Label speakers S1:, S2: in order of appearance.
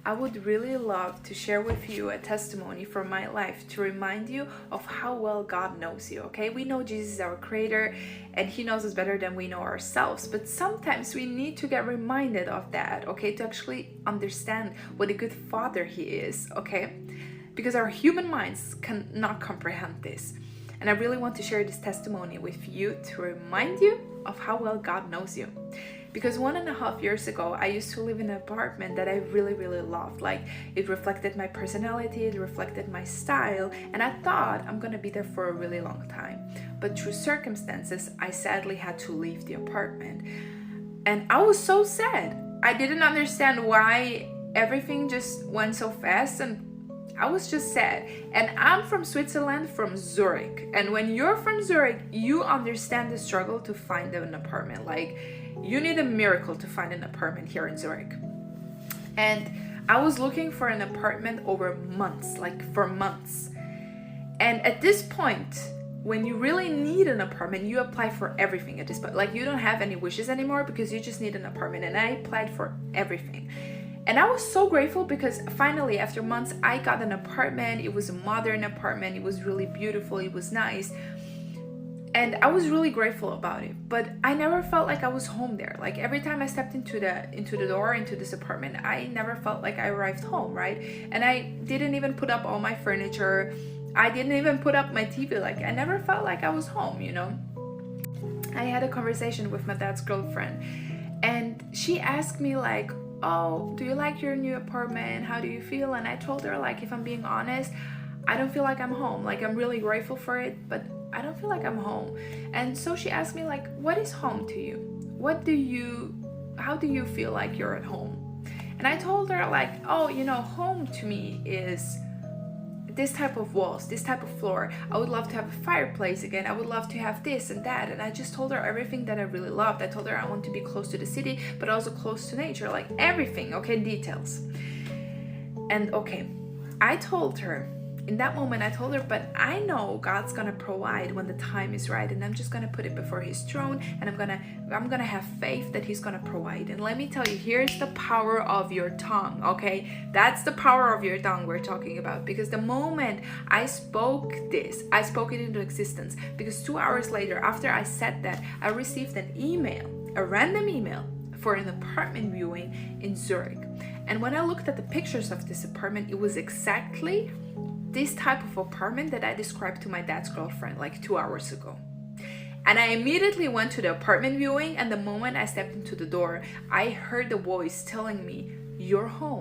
S1: I would really love to share with you a testimony from my life to remind you of how well God knows you, okay? We know Jesus is our creator and he knows us better than we know ourselves, but sometimes we need to get reminded of that, okay? To actually understand what a good father he is, okay? Because our human minds cannot comprehend this. And I really want to share this testimony with you to remind you of how well God knows you. Because 1.5 years ago, I used to live in an apartment that I really, really loved. Like, it reflected my personality, it reflected my style, and I thought I'm gonna be there for a really long time. But through circumstances, I sadly had to leave the apartment. And I was so sad. I didn't understand why everything just went so fast, and I was just sad. And I'm from Switzerland, from Zurich. And when you're from Zurich, you understand the struggle to find an apartment. Like, you need a miracle to find an apartment here in Zurich. And I was looking for an apartment over months, like for months. And at this point, when you really need an apartment, you apply for everything at this point. Like, you don't have any wishes anymore because you just need an apartment. And I applied for everything. And I was so grateful because finally, after months, I got an apartment. It was a modern apartment. It was really beautiful. It was nice. And I was really grateful about it. But I never felt like I was home there. Like, every time I stepped into the door, into this apartment, I never felt like I arrived home, right? And I didn't even put up all my furniture. I didn't even put up my TV. Like, I never felt like I was home, you know? I had a conversation with my dad's girlfriend. And she asked me like, oh, do you like your new apartment? How do you feel? And I told her, like, if I'm being honest, I don't feel like I'm home. Like, I'm really grateful for it, but I don't feel like I'm home. And so she asked me, like, what is home to you? How do you feel like you're at home? And I told her, like, oh, you know, home to me is this type of walls, this type of floor. I would love to have a fireplace again. I would love to have this and that. And I just told her everything that I really loved. I told her I want to be close to the city, but also close to nature, like everything, okay, details. And okay, I told her, in that moment, I told her, but I know God's gonna provide when the time is right, and I'm just gonna put it before His throne, and I'm gonna have faith that He's gonna provide. And let me tell you, here's the power of your tongue, okay? That's the power of your tongue we're talking about. Because the moment I spoke this, I spoke it into existence. Because 2 hours later, after I said that, I received an email, a random email, for an apartment viewing in Zurich. And when I looked at the pictures of this apartment, it was exactly this type of apartment that I described to my dad's girlfriend like 2 hours ago. And I immediately went to the apartment viewing, and the moment I stepped into the door, I heard the voice telling me, you're home.